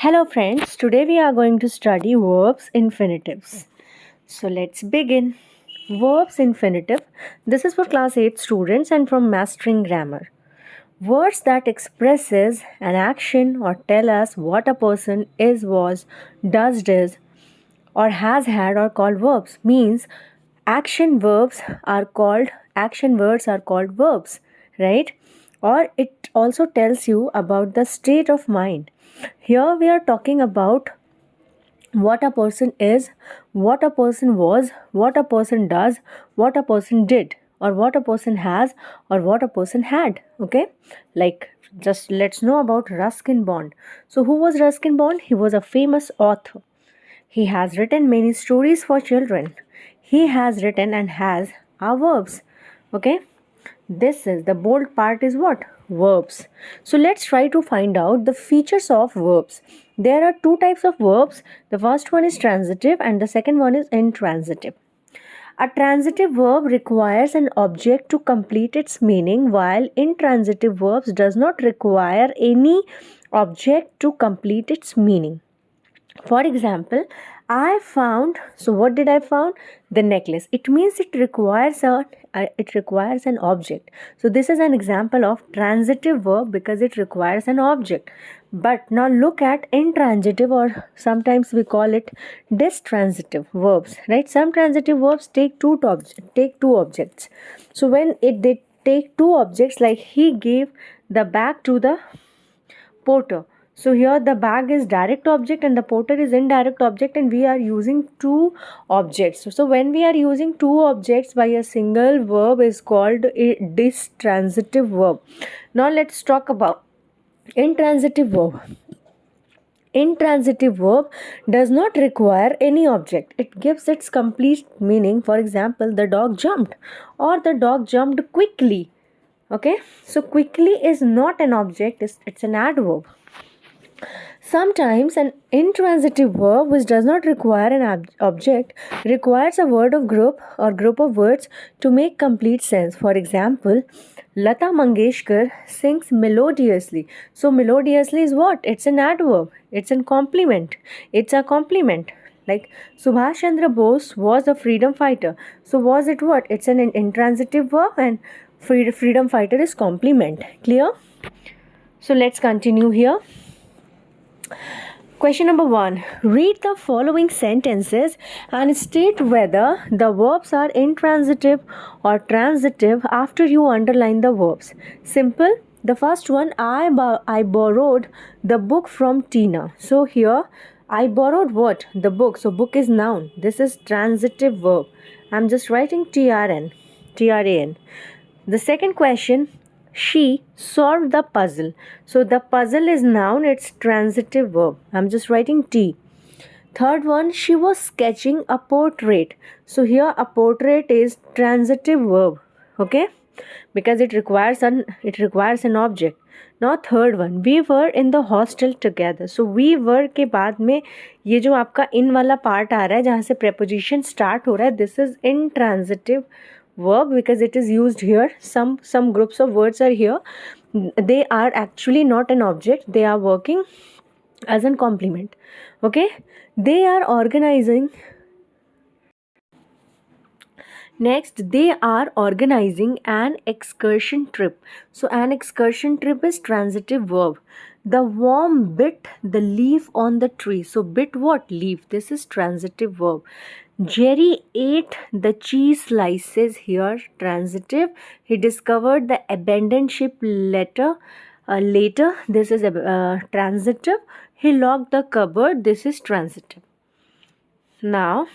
Hello friends, today we are going to study verbs infinitives. So let's begin. Verbs infinitive. This is for class 8 students and from mastering grammar. Words that expresses an action or tell us what a person is, was, does, or has had are called verbs. Means action words are called verbs, right? Or it also tells you about the state of mind. Here we are talking about what a person is, what a person was, what a person does, what a person did, or what a person has, or what a person had. Okay, like just let's know about Ruskin Bond. So, who was Ruskin Bond? He was a famous author. He has written many stories for children. He has written and has our verbs. Okay, this is the bold part is what? Verbs. So let's try to find out the features of verbs. There are two types of verbs. The first one is transitive and the second one is intransitive. A transitive verb requires an object to complete its meaning, while intransitive verbs does not require any object to complete its meaning. For example, I found, so what did I found? The necklace. It means it requires an object. So this is an example of transitive verb because it requires an object. But now look at intransitive, or sometimes we call it distransitive verbs, right? Some transitive verbs take two objects. So when they take two objects, like he gave the bag to the porter. So here the bag is direct object and the porter is indirect object, and we are using two objects. So when we are using two objects by a single verb is called a distransitive verb. Now let's talk about intransitive verb. Intransitive verb does not require any object. It gives its complete meaning. For example, the dog jumped, or the dog jumped quickly. Okay, so quickly is not an object, it's an adverb. Sometimes an intransitive verb which does not require an object requires a word of group or group of words to make complete sense. For example, Lata Mangeshkar sings melodiously. So melodiously is what? It's an adverb. It's a compliment. It's a compliment. Like Subhash Chandra Bose was a freedom fighter. So was it what? It's an intransitive verb, and freedom fighter is compliment. Clear? So let's continue here. Question number 1. Read the following sentences and state whether the verbs are intransitive or transitive after you underline the verbs. Simple. The first one, I borrowed the book from Tina. So here, I borrowed what? The book. So book is noun. This is transitive verb. I'm just writing TRN. The second question, she solved the puzzle. So the puzzle is noun, it's transitive verb. I'm just writing T. Third one, she was sketching a portrait. So here a portrait is transitive verb. Okay? Because it requires an object. Now third one, we were in the hostel together. So we were के बाद में ये जो आपका in वाला part आ रहा है जहाँ से preposition start हो रहा है, this is intransitive verb because it is used here. Some groups of words are here. They are actually not an object. They are working as a complement. Okay? They are organizing. Next, they are organizing an excursion trip. So an excursion trip is transitive verb. The worm bit the leaf on the tree. So bit what? Leaf. This is transitive verb. Jerry ate the cheese slices. Here transitive. He discovered the abandoned ship later. This is transitive. He locked the cupboard. This is transitive. Now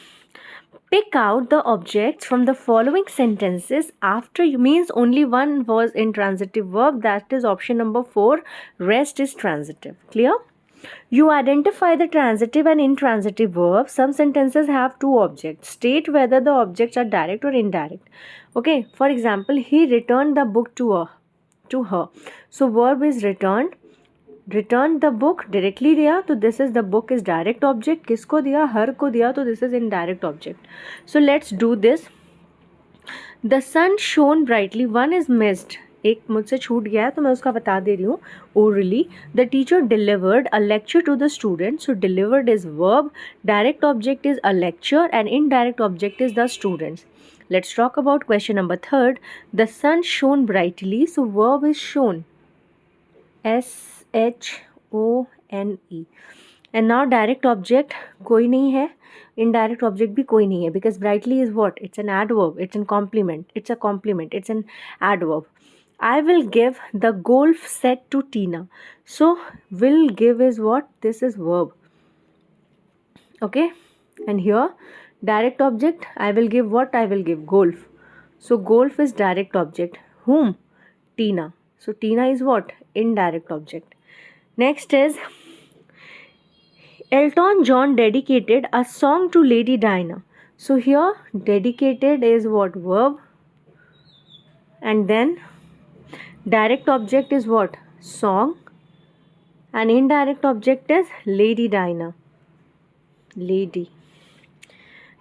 pick out the objects from the following sentences after you, means only one was intransitive verb, that is option number 4. Rest is transitive. Clear? You identify the transitive and intransitive verbs. Some sentences have two objects. State whether the objects are direct or indirect. Okay, for example, he returned the book to her. So verb is returned. Return the book directly दिया तो this is the book is direct object. किसको दिया? हर को दिया तो this is indirect object. So let's do this. The sun shone brightly. One is missed. एक मुझसे छूट गया है तो मैं उसका बता दे रही हूँ. Orally, the teacher delivered a lecture to the students. So delivered is verb, direct object is a lecture, and indirect object is the students. Let's talk about question number 3. The sun shone brightly. So verb is shone. SHONE. And now direct object कोई नहीं है, indirect object भी कोई नहीं है, because brightly is what? It's an adverb, it's a compliment, it's an adverb. I will give the golf set to Tina. So will give is what? This is verb. Okay, and here direct object, I will give what? I will give golf. So golf is direct object. Whom? Tina. So Tina is what? Indirect object. Next is Elton John dedicated a song to Lady Diana. So here dedicated is what? Verb. And then direct object is what? Song. And indirect object is Lady Diana. Lady.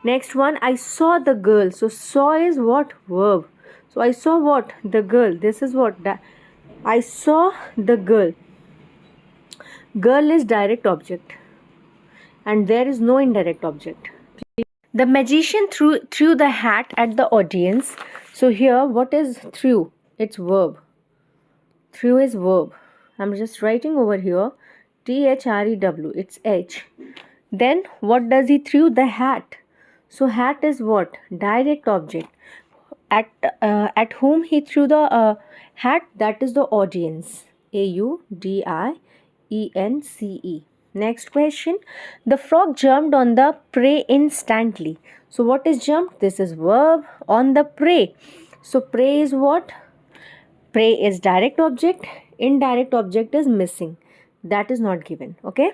Next one, I saw the girl. So saw is what? Verb. So I saw what? The girl. This is what? I saw the girl. Girl is direct object. And there is no indirect object. The magician threw the hat at the audience. So here, what is threw? It's verb. Threw is verb. I'm just writing over here. THREW. It's H. Then what does he threw? The hat. So hat is what? Direct object. At whom he threw the hat? That is the audience. AUDIENCE. Next question. The frog jumped on the prey instantly. So what is jump? This is verb. On the prey. So prey is what? Prey is direct object. Indirect object is missing. That is not given. Okay.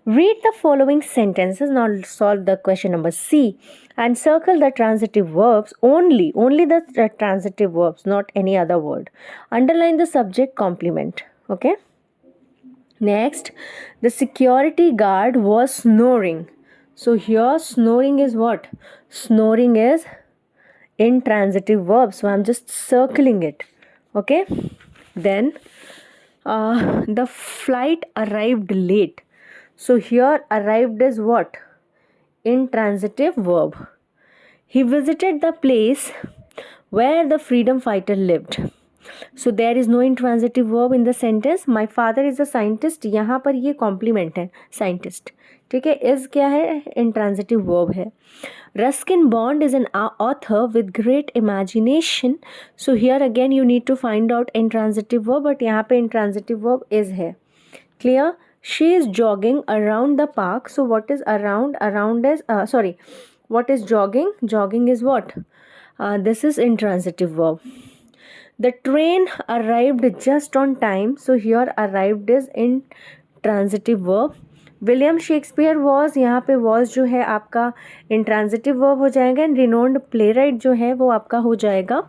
Read the following sentences. Now solve the question number C and circle the transitive verbs. Only the transitive verbs, not any other word. Underline the subject complement. Okay. Next, the security guard was snoring. So here snoring is what? Snoring is intransitive verb. So I'm just circling it. Okay. Then the flight arrived late. So here arrived is what? Intransitive verb. He visited the place where the freedom fighter lived. So there is no intransitive verb in the sentence. My father is a scientist. यहाँ पर ये compliment है scientist. ठीक है, is क्या है? Intransitive verb है. Ruskin Bond is an author with great imagination. So here again you need to find out intransitive verb, but यहाँ पे intransitive verb is है. Clear? She is jogging around the park. So what is around? Around is what is jogging? Jogging is what? This is intransitive verb. The train arrived just on time. So here arrived is intransitive verb. William Shakespeare was, यहाँ पे was जो है आपका intransitive verb हो जाएगा and renowned play right जो है वो आपका हो जाएगा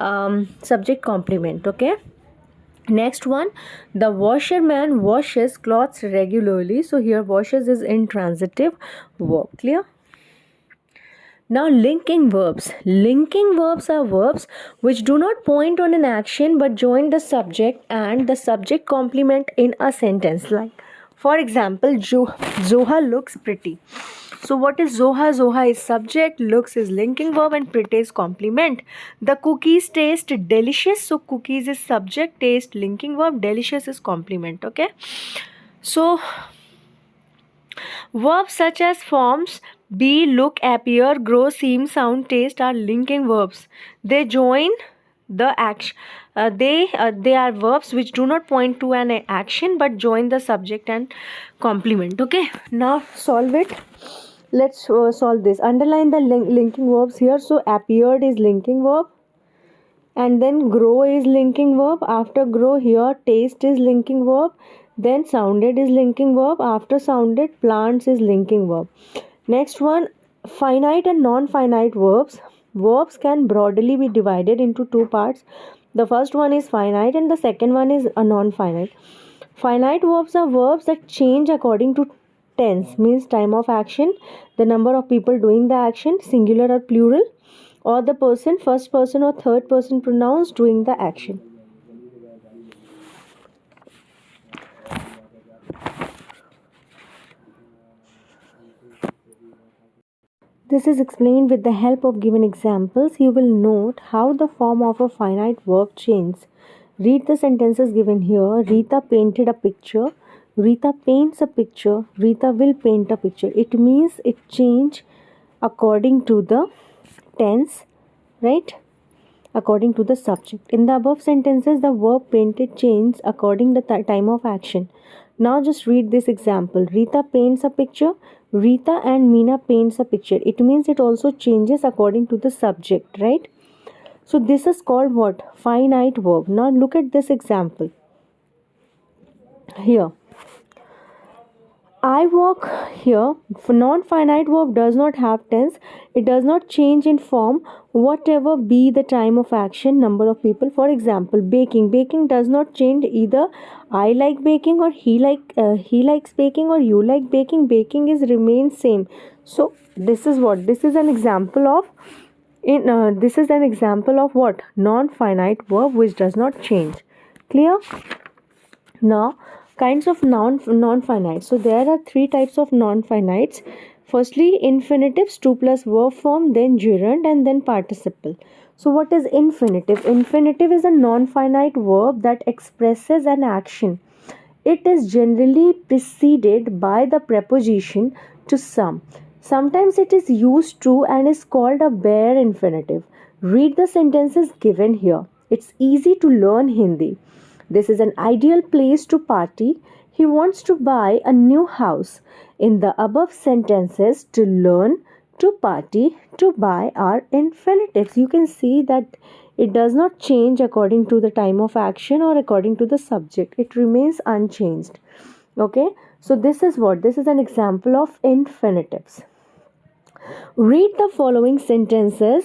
subject complement. Okay. Next one, the washerman washes clothes regularly. So here washes is intransitive verb. Clear? Now linking verbs. Linking verbs are verbs which do not point on an action but join the subject and the subject complement in a sentence. Like for example, Zoha looks pretty. So what is Zoha? Zoha is subject, looks is linking verb and pretty is complement. The cookies taste delicious. So cookies is subject, taste linking verb, delicious is complement. Okay. So verbs such as forms be, look, appear, grow, seem, sound, taste are linking verbs. They join the action. They are verbs which do not point to an action but join the subject and complement. Okay. Now solve it. Let's solve this. Underline the linking verbs here. So appeared is linking verb, and then grow is linking verb. After grow, here taste is linking verb. Then sounded is linking verb. After sounded, plants is linking verb. Next one, finite and non-finite verbs. Verbs can broadly be divided into two parts. The first one is finite and the second one is a non-finite. Finite verbs are verbs that change according to tense, means time of action, the number of people doing the action, singular or plural, or the person, first person or third person pronouns doing the action. This is explained with the help of given examples. You will note how the form of a finite verb changes. Read the sentences given here. Rita painted a picture. Rita paints a picture. Rita will paint a picture. It means it change according to the tense, right? According to the subject. In the above sentences, the verb painted changes according to the time of action. Now just read this example. Rita paints a picture. Rita and Meena paints a picture. It means it also changes according to the subject, right? So this is called what? Finite verb. Now look at this example. Here. I walk here. Non-finite verb does not have tense. It does not change in form, whatever be the time of action, number of people. For example, baking. Baking does not change either. I like baking or he likes baking or you like baking. Baking is remains same. So this is what? This is an example of this is an example of what? Non-finite verb which does not change. Clear? Now, kinds of non-finite. So there are three types of non-finites. Firstly, infinitives, 2 plus verb form, then gerund, and then participle. So what is infinitive? Infinitive is a non-finite verb that expresses an action. It is generally preceded by the preposition to some. Sometimes it is used to and is called a bare infinitive. Read the sentences given here. It's easy to learn Hindi. This is an ideal place to party. He wants to buy a new house. In the above sentences, to learn, to party, to buy are infinitives. You can see that it does not change according to the time of action or according to the subject. It remains unchanged. Okay. So this is what? This is an example of infinitives. Read the following sentences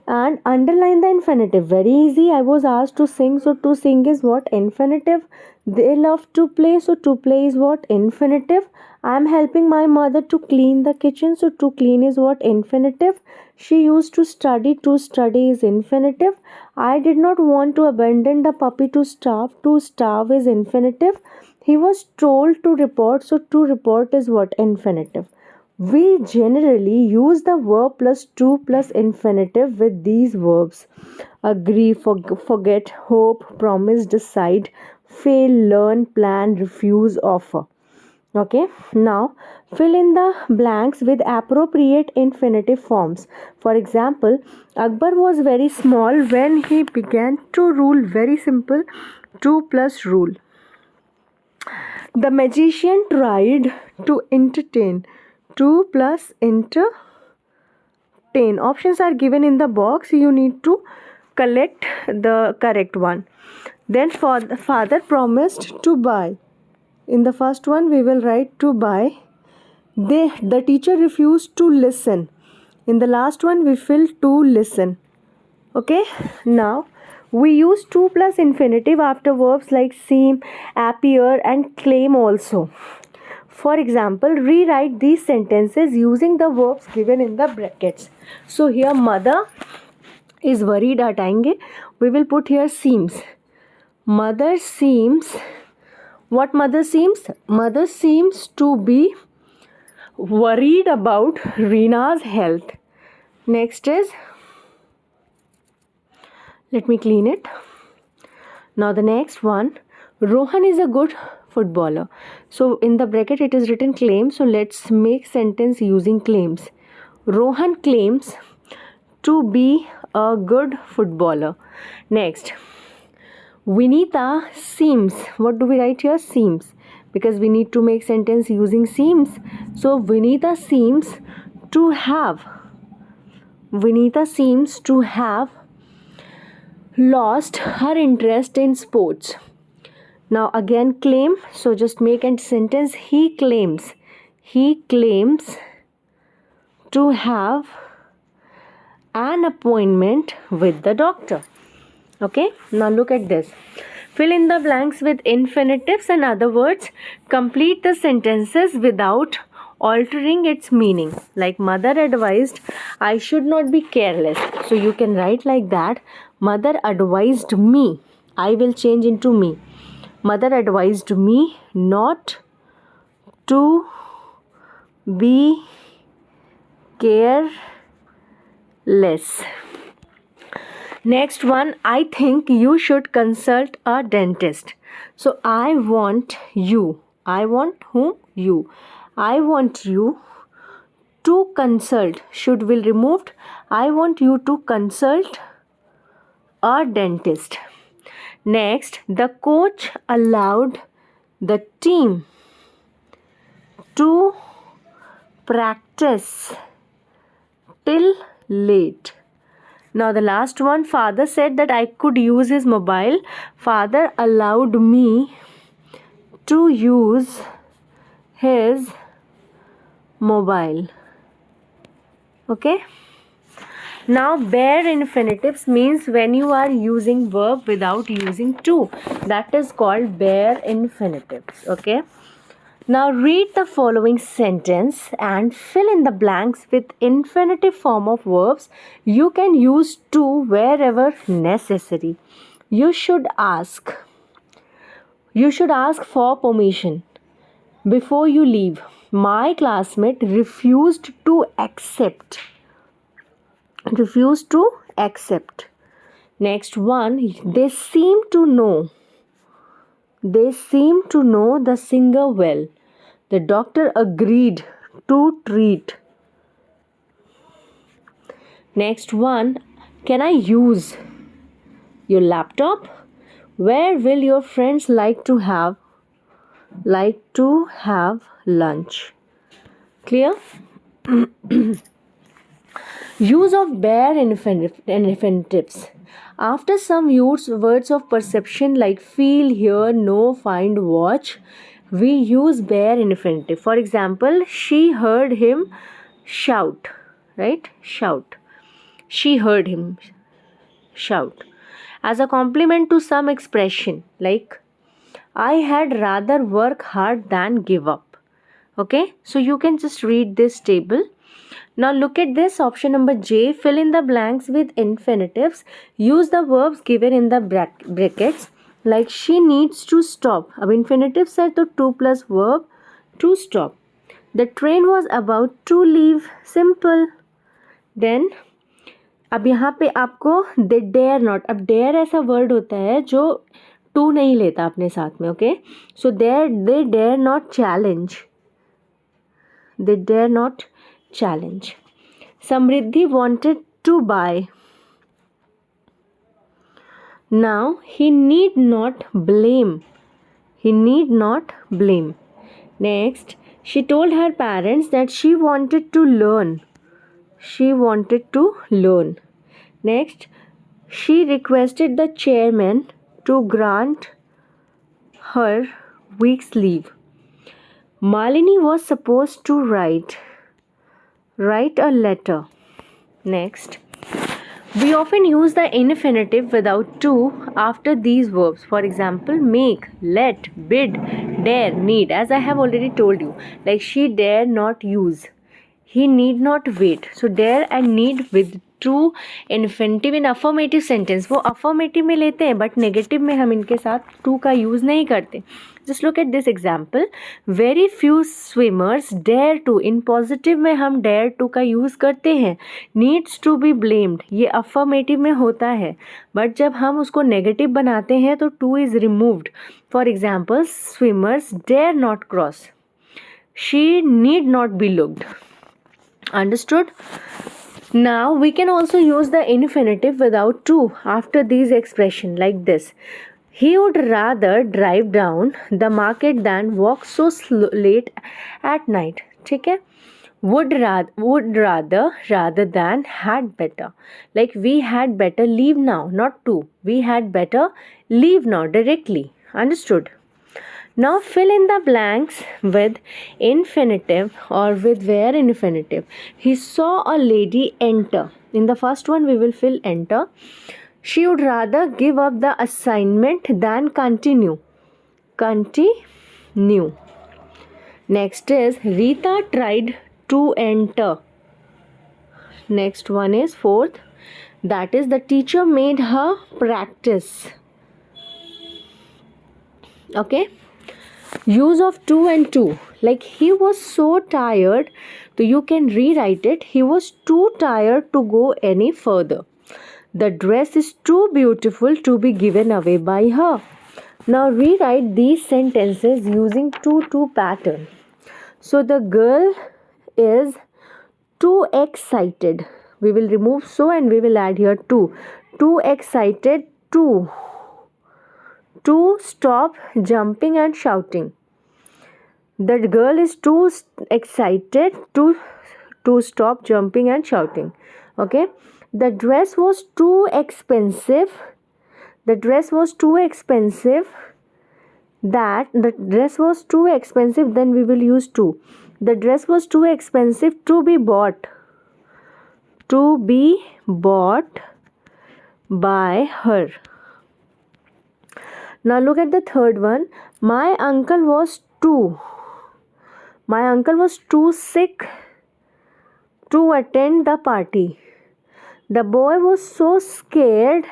and underline the infinitive. Very easy. I was asked to sing, so to sing is what? Infinitive. They love to play, so to play is what? Infinitive. I am helping my mother to clean the kitchen, so to clean is what? Infinitive. She used to study is infinitive. I did not want to abandon the puppy to starve is infinitive. He was told to report, so to report is what? Infinitive. We generally use the verb plus to plus infinitive with these verbs: agree, forget, hope, promise, decide, fail, learn, plan, refuse, offer. Okay, now fill in the blanks with appropriate infinitive forms. For example, Akbar was very small when he began to rule. Very simple, 2 plus rule. The magician tried to entertain. 2 plus entertain. Options are given in the box. You need to collect the correct one. Then father promised to buy. In the first one we will write to buy. The teacher refused to listen. In the last one we fill to listen. Okay, now we use 2 plus infinitive after verbs like seem, appear and claim also. For example, rewrite these sentences using the verbs given in the brackets. So here mother is worried हटाएंगे. We will put here seems. Mother seems. What mother seems? Mother seems to be worried about Reena's health. Next is, let me clean it. Now the next one, Rohan is a good footballer. So in the bracket it is written claim. So let's make sentence using claims. Rohan claims to be a good footballer. Next, Vinita seems. What do we write here? Seems. Because we need to make sentence using seems. So Vinita seems to have. Vinita seems to have lost her interest in sports. Now again claim. So just make a sentence. He claims to have an appointment with the doctor. Okay, now look at this. Fill in the blanks with infinitives and other words. Complete the sentences without altering its meaning. Like mother advised I should not be careless. So you can write like that. Mother advised me. I will change into me. Mother advised me not to be careless. Next one, I think you should consult a dentist. So I want you. I want whom? You. I want you to consult. Should will removed. I want you to consult a dentist. Next, the coach allowed the team to practice till late. Now the last one, father said that I could use his mobile. Father allowed me to use his mobile. Okay. Now bare infinitives means when you are using verb without using to. That is called bare infinitives. Okay. Now read the following sentence and fill in the blanks with infinitive form of verbs. You can use to wherever necessary. You should ask for permission before you leave. My classmate refused to accept. Next one, they seem to know the singer well. The doctor agreed to treat. Next one, can I use your laptop? Where will your friends like to have lunch? Clear? Use of bare infinitives. After some words of perception like feel, hear, know, find, watch, we use bare infinitive. For example, she heard him shout. Right? Shout. She heard him shout. As a compliment to some expression like I had rather work hard than give up. Okay? So you can just read this table. Now look at this option number J. Fill in the blanks with infinitives. Use the verbs given in the brackets. Like she needs to stop. अब infinitives है तो to plus verb to stop. The train was about to leave. Simple. Then अब यहाँ पे आपको they dare not. अब dare ऐसा word होता है जो to नहीं लेता अपने साथ में. Okay. So they dare not challenge. They dare not challenge. Samriddhi wanted to buy. Now he need not blame. Next, she told her parents that she wanted to learn. Next, she requested the chairman to grant her week's leave. Malini was supposed to write a letter. Next, we often use the infinitive without to after these verbs. For example, make, let, bid, dare, need. As I have already told you, like she dare not use. He need not wait. So dare and need with to infinitive in affirmative sentence. वो affirmative में लेते हैं but negative में हम इनके साथ to का use नहीं करते. Just look at this example. Very few swimmers dare to. In positive में हम dare to का use करते हैं. Needs to be blamed. ये affirmative में होता है. But जब हम उसको negative बनाते हैं तो to is removed. For example, swimmers dare not cross. She need not be looked. Understood? Now we can also use the infinitive without to after these expressions like this. He would rather drive down the market than walk so late at night. ठीक है? Would rather than had better. Like we had better leave now, not to. We had better leave now directly. Understood? Now fill in the blanks with infinitive or with where infinitive. He saw a lady enter. In the first one we will fill enter. She would rather give up the assignment than continue. Next is Rita tried to enter. Next one is fourth. That is the teacher made her practice. Okay. use of to and to. Like he was so tired, so you can rewrite it. He was too tired to go any further. The dress is too beautiful to be given away by her. Now rewrite these sentences using to pattern. So the girl is too excited. We will remove so and we will add here to. Too excited to stop jumping and shouting. The girl is too excited to stop jumping and shouting. Okay. The dress was too expensive. The dress was too expensive. The dress was too expensive. Then we will use to. The dress was too expensive to be bought. To be bought by her. Now look at the third one. My uncle was too sick to attend the party. The boy was so scared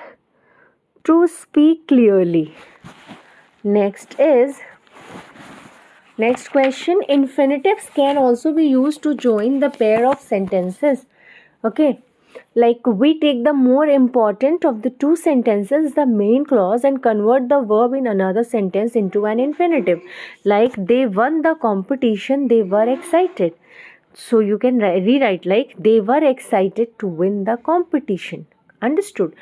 to speak clearly. Next question. Infinitives can also be used to join the pair of sentences. Okay. Like we take the more important of the two sentences, the main clause, and convert the verb in another sentence into an infinitive. Like they won the competition, they were excited. So you can rewrite like they were excited to win the competition. Understood?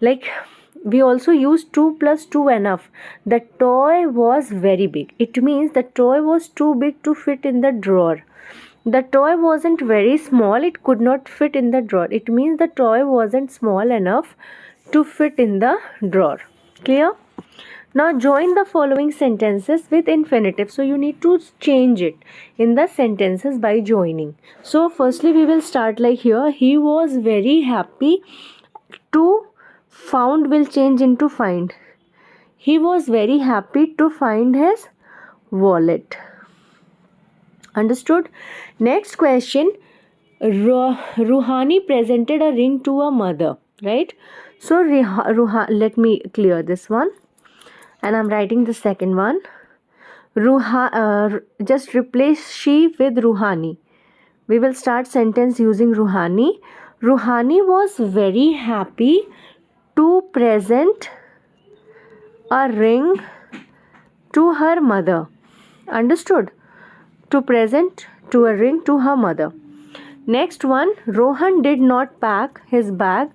Like we also use 2 plus 2 enough. The toy was very big. It means the toy was too big to fit in the drawer. The toy wasn't very small, it could not fit in the drawer. It means the toy wasn't small enough to fit in the drawer. Clear? Now join the following sentences with infinitive. So you need to change it in the sentences by joining. So firstly we will start like here. He was very happy to found will change into find. He was very happy to find his wallet. Understood? Next question. Ruhani presented a ring to a mother. Right? So let me clear this one. And I'm writing the second one. Just replace she with Ruhani. We will start sentence using Ruhani. Ruhani was very happy to present a ring to her mother. Understood? To present to a ring to her mother. Next one, Rohan did not pack his bag.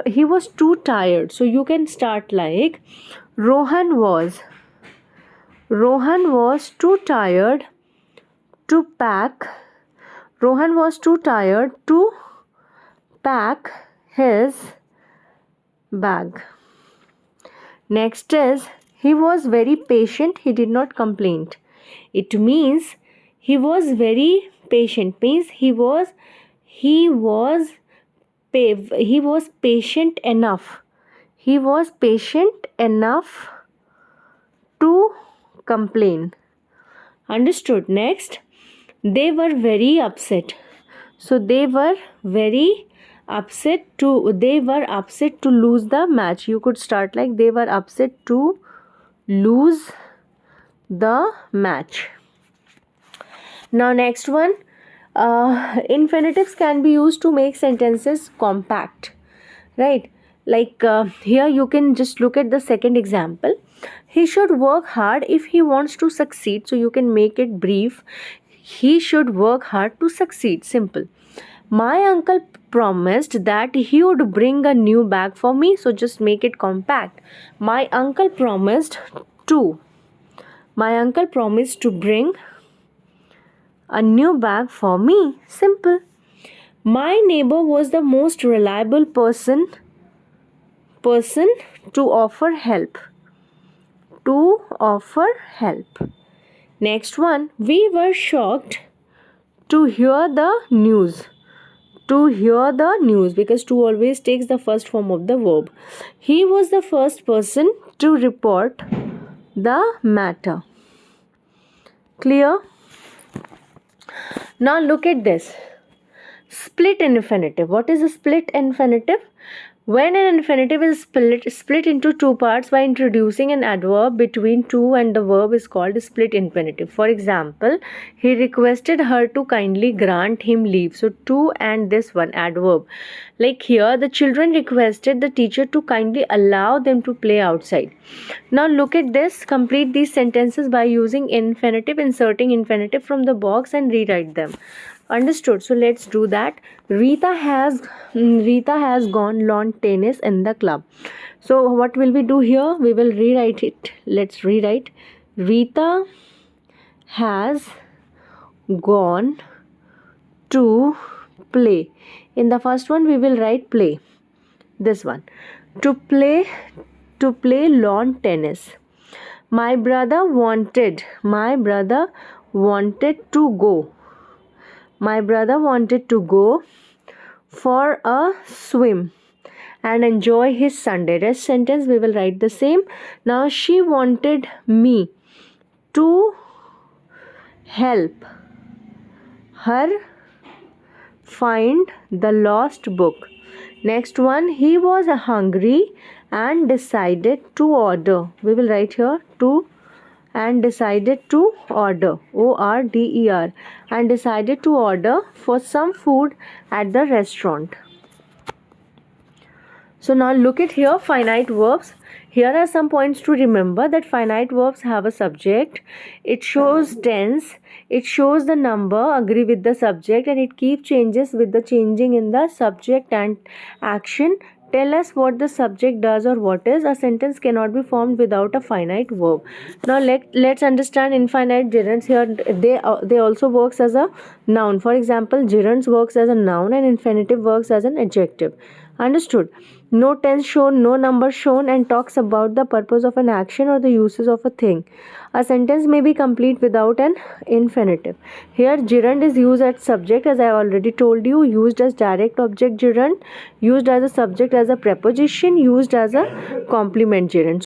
He was too tired. So you can start like Rohan was too tired to pack. Rohan was too tired to pack his bag. Next is he was very patient. He did not complain. It means he was very patient. Means he was patient enough. He was patient enough to complain. Understood? Next, they were very upset. So they were upset to lose the match. You could start like they were upset to lose the match. Now next one, infinitives can be used to make sentences compact, right? Like here you can just look at the second example. He should work hard if he wants to succeed. So you can make it brief. He should work hard to succeed. Simple. My uncle promised that he would bring a new bag for me. So just make it compact. My uncle promised to bring a new bag for me. Simple. My neighbor was the most reliable person to offer help. Next one, we were shocked to hear the news. Because to always takes the first form of the verb. He was the first person to report the matter. Clear? Now look at this. Split infinitive. What is a split infinitive? When an infinitive is split into two parts by introducing an adverb between two and the verb is called a split infinitive. For example, he requested her to kindly grant him leave. So to and this one adverb. Like here, the children requested the teacher to kindly allow them to play outside. Now look at this. Complete these sentences by using infinitive, inserting infinitive from the box and rewrite them. Understood? So let's do that. Rita has gone lawn tennis in the club. So what will we do here? We will rewrite it. Let's rewrite. Rita has gone to play. In the first one we will write play. This one. To play lawn tennis. My brother wanted to go. My brother wanted to go for a swim and enjoy his Sunday. Rest sentence we will write the same. Now she wanted me to help her find the lost book. Next one, he was hungry and decided to order. We will write here to and decided to order, ORDER, and decided to order for some food at the restaurant. So now look at here, finite verbs. Here are some points to remember that finite verbs have a subject. It shows tense. It shows the number, agree with the subject, and it keeps changes with the changing in the subject and action. Tell us what the subject does or what is. A sentence cannot be formed without a finite verb. Now let's understand infinite gerunds. Here they also works as a noun. For example, gerunds works as a noun and infinitive works as an adjective. Understood? No tense shown, no number shown, and talks about the purpose of an action or the uses of a thing. A sentence may be complete without an infinitive. Here gerund is used as subject, as I have already told you, used as direct object gerund, used as a subject as a preposition, used as a complement gerund.